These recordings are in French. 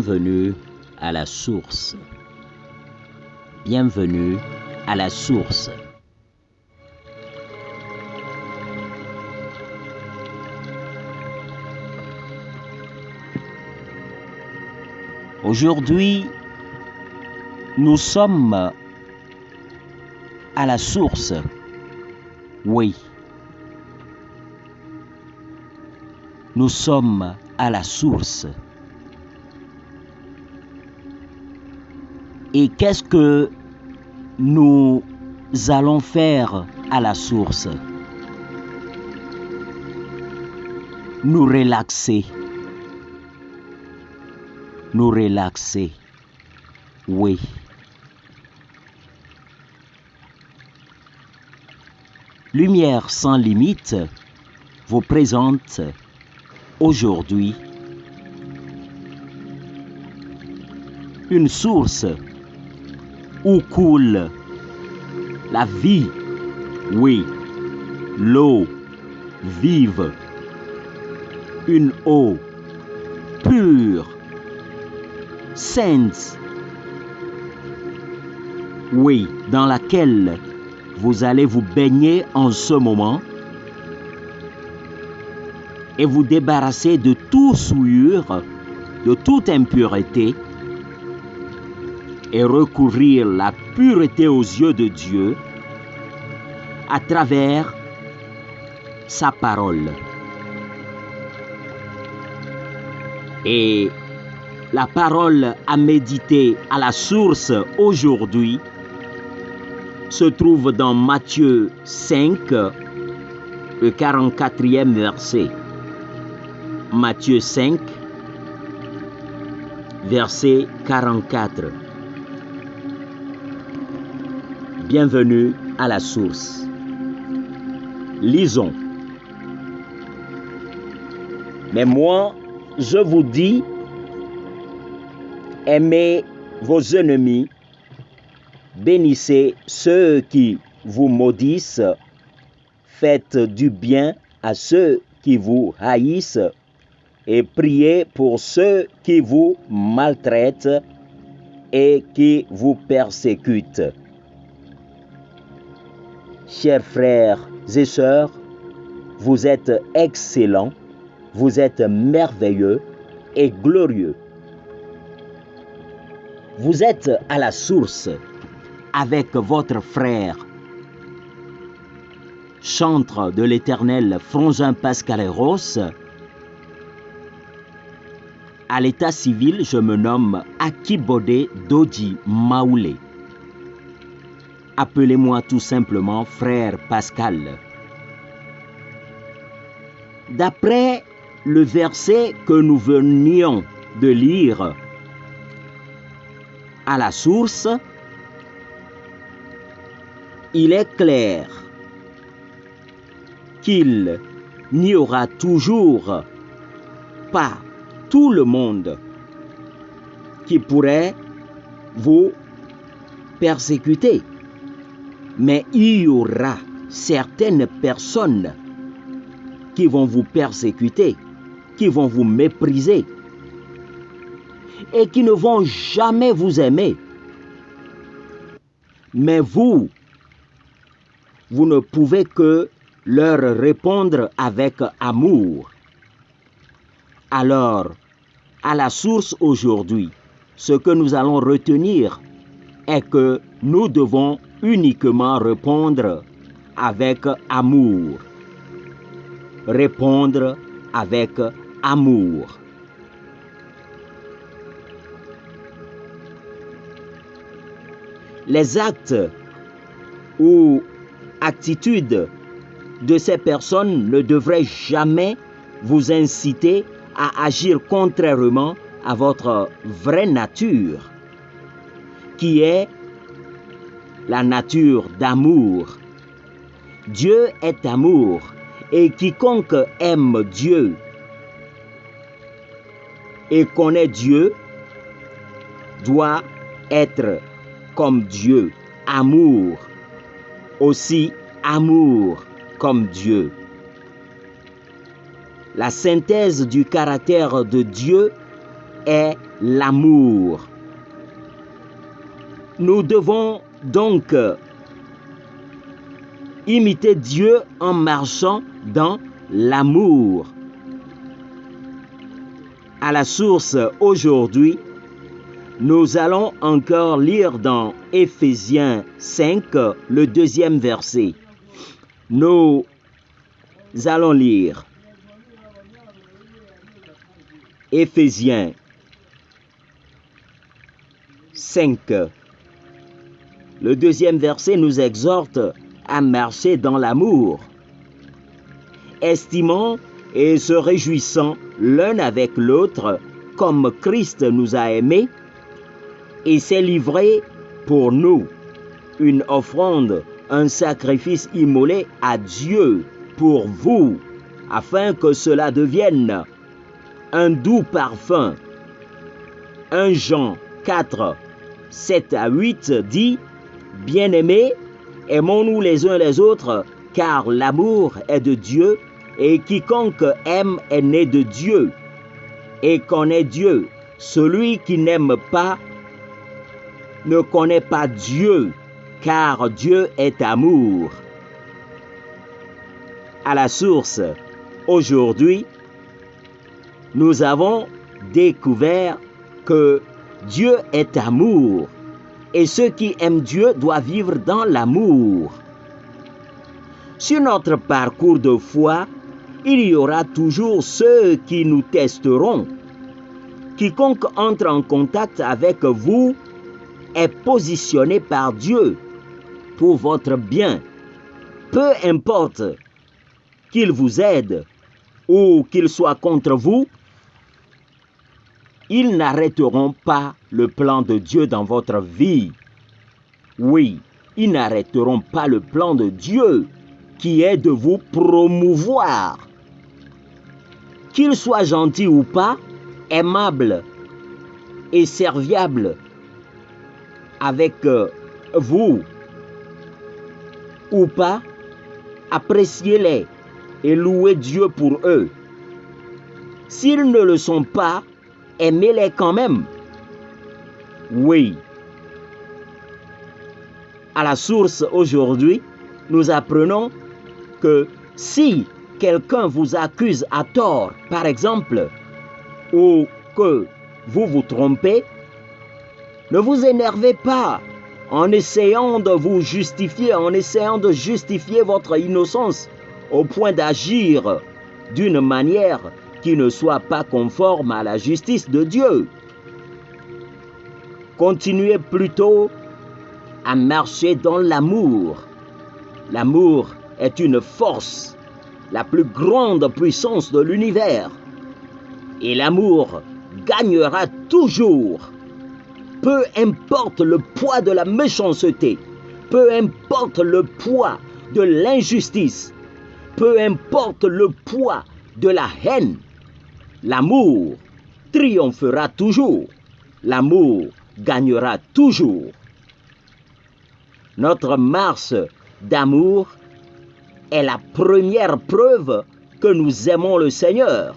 Bienvenue à la source. Bienvenue à la source. Aujourd'hui, nous sommes à la source. Oui. Nous sommes à la source. Et qu'est-ce que nous allons faire à la source? Nous relaxer. Nous relaxer. Oui. Lumière sans limite vous présente aujourd'hui une source où coule la vie, oui, l'eau vive, une eau pure, sainte, oui, dans laquelle vous allez vous baigner en ce moment et vous débarrasser de toute souillure, de toute impureté et recouvrir la pureté aux yeux de Dieu à travers sa parole. Et la parole à méditer à la source aujourd'hui se trouve dans Matthieu 5, le 44e verset. Matthieu 5, verset 44. Bienvenue à la source. Lisons. Mais moi, je vous dis, aimez vos ennemis, bénissez ceux qui vous maudissent, faites du bien à ceux qui vous haïssent et priez pour ceux qui vous maltraitent et qui vous persécutent. Chers frères et sœurs, vous êtes excellents, vous êtes merveilleux et glorieux. Vous êtes à la source avec votre frère, chantre de l'Éternel Frangin Pascaleros. À l'état civil, je me nomme Akibode Doji Maoulé. Appelez-moi tout simplement frère Pascal. D'après le verset que nous venions de lire à la source, il est clair qu'il n'y aura toujours pas tout le monde qui pourrait vous persécuter. Mais il y aura certaines personnes qui vont vous persécuter, qui vont vous mépriser et qui ne vont jamais vous aimer. Mais vous ne pouvez que leur répondre avec amour. Alors, à la source aujourd'hui, ce que nous allons retenir est que nous devons uniquement répondre avec amour. Répondre avec amour. Les actes ou attitudes de ces personnes ne devraient jamais vous inciter à agir contrairement à votre vraie nature, qui est la nature d'amour. Dieu est amour, et quiconque aime Dieu et connaît Dieu doit être comme Dieu, amour, aussi amour comme Dieu. La synthèse du caractère de Dieu est l'amour. Nous devons donc imiter Dieu en marchant dans l'amour. À la source aujourd'hui, nous allons encore lire dans Éphésiens 5, le 2e verset. Nous allons lire Éphésiens 5. Le 2e verset nous exhorte à marcher dans l'amour, estimant et se réjouissant l'un avec l'autre, comme Christ nous a aimés et s'est livré pour nous, une offrande, un sacrifice immolé à Dieu pour vous, afin que cela devienne un doux parfum. 1 Jean 4, 7 à 8 dit « Bien-aimés, aimons-nous les uns les autres, car l'amour est de Dieu, et quiconque aime est né de Dieu, et connaît Dieu. Celui qui n'aime pas ne connaît pas Dieu, car Dieu est amour. » À la source, aujourd'hui, nous avons découvert que Dieu est amour, et ceux qui aiment Dieu doivent vivre dans l'amour. Sur notre parcours de foi, il y aura toujours ceux qui nous testeront. Quiconque entre en contact avec vous est positionné par Dieu pour votre bien. Peu importe qu'il vous aide ou qu'il soit contre vous, ils n'arrêteront pas le plan de Dieu dans votre vie. Oui, ils n'arrêteront pas le plan de Dieu qui est de vous promouvoir. Qu'il soit gentil ou pas, aimable et serviable avec vous ou pas, appréciez-les et louez Dieu pour eux. S'ils ne le sont pas, aimez-les quand même. Oui. À la source aujourd'hui, nous apprenons que si quelqu'un vous accuse à tort, par exemple, ou que vous vous trompez, ne vous énervez pas en essayant de vous justifier, en essayant de justifier votre innocence au point d'agir d'une manière qui ne soit pas conforme à la justice de Dieu. Continuez plutôt à marcher dans l'amour. L'amour est une force, la plus grande puissance de l'univers. Et l'amour gagnera toujours. Peu importe le poids de la méchanceté, peu importe le poids de l'injustice, peu importe le poids de la haine, l'amour triomphera toujours. L'amour gagnera toujours. Notre marche d'amour est la première preuve que nous aimons le Seigneur.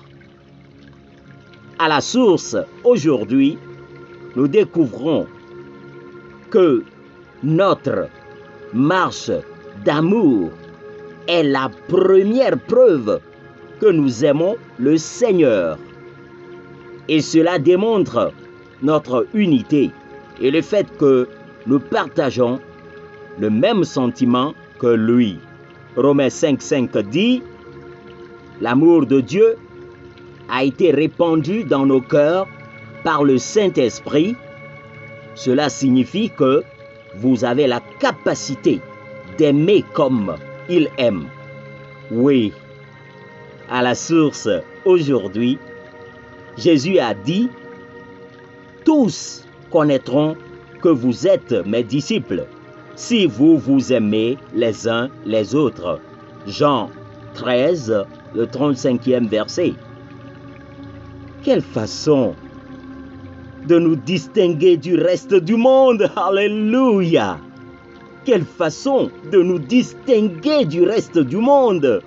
À la source, aujourd'hui, nous découvrons que notre marche d'amour est la première preuve que nous aimons le Seigneur. Et cela démontre notre unité et le fait que nous partageons le même sentiment que lui. Romains 5,5 dit « L'amour de Dieu a été répandu dans nos cœurs par le Saint-Esprit. » Cela signifie que vous avez la capacité d'aimer comme il aime. Oui, à la source, aujourd'hui, Jésus a dit « Tous connaîtront que vous êtes mes disciples, si vous vous aimez les uns les autres. » Jean 13, le 35e verset. Quelle façon de nous distinguer du reste du monde. Alléluia. Quelle façon de nous distinguer du reste du monde.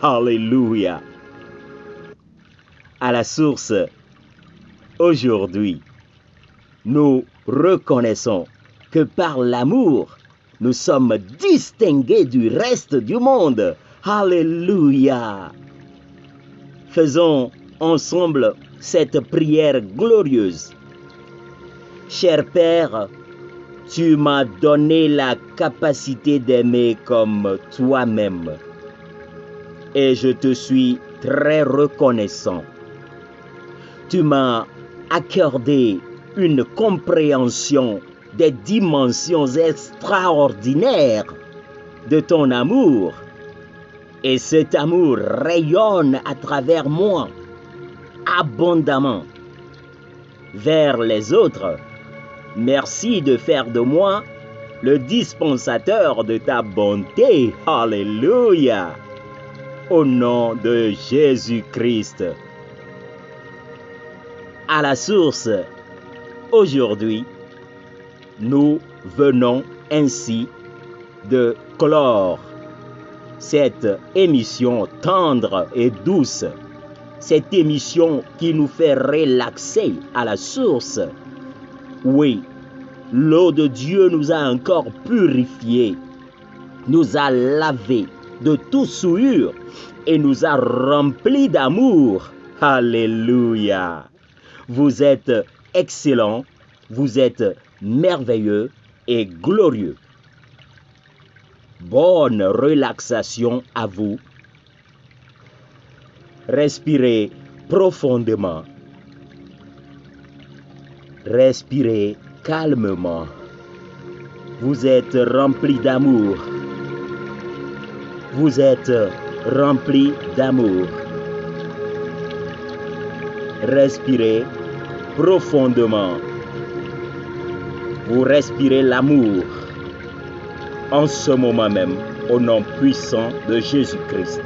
Alléluia. À la source, Aujourd'hui, nous reconnaissons que par l'amour, nous sommes distingués du reste du monde. Alléluia! Faisons ensemble cette prière glorieuse. Cher Père, tu m'as donné la capacité d'aimer comme toi-même. Et je te suis très reconnaissant. Tu m'as accordé une compréhension des dimensions extraordinaires de ton amour. Et cet amour rayonne à travers moi abondamment vers les autres. Merci de faire de moi le dispensateur de ta bonté. Alléluia! Au nom de Jésus-Christ. À la source, aujourd'hui, nous venons ainsi de clore cette émission tendre et douce, cette émission qui nous fait relaxer à la source. Oui, l'eau de Dieu nous a encore purifiés, nous a lavés de toute souillure et nous a remplis d'amour. Alléluia! Vous êtes excellents, vous êtes merveilleux et glorieux. Bonne relaxation à vous. Respirez profondément. Respirez calmement. Vous êtes remplis d'amour. Vous êtes remplis d'amour. Respirez profondément. Vous respirez l'amour en ce moment même, au nom puissant de Jésus-Christ.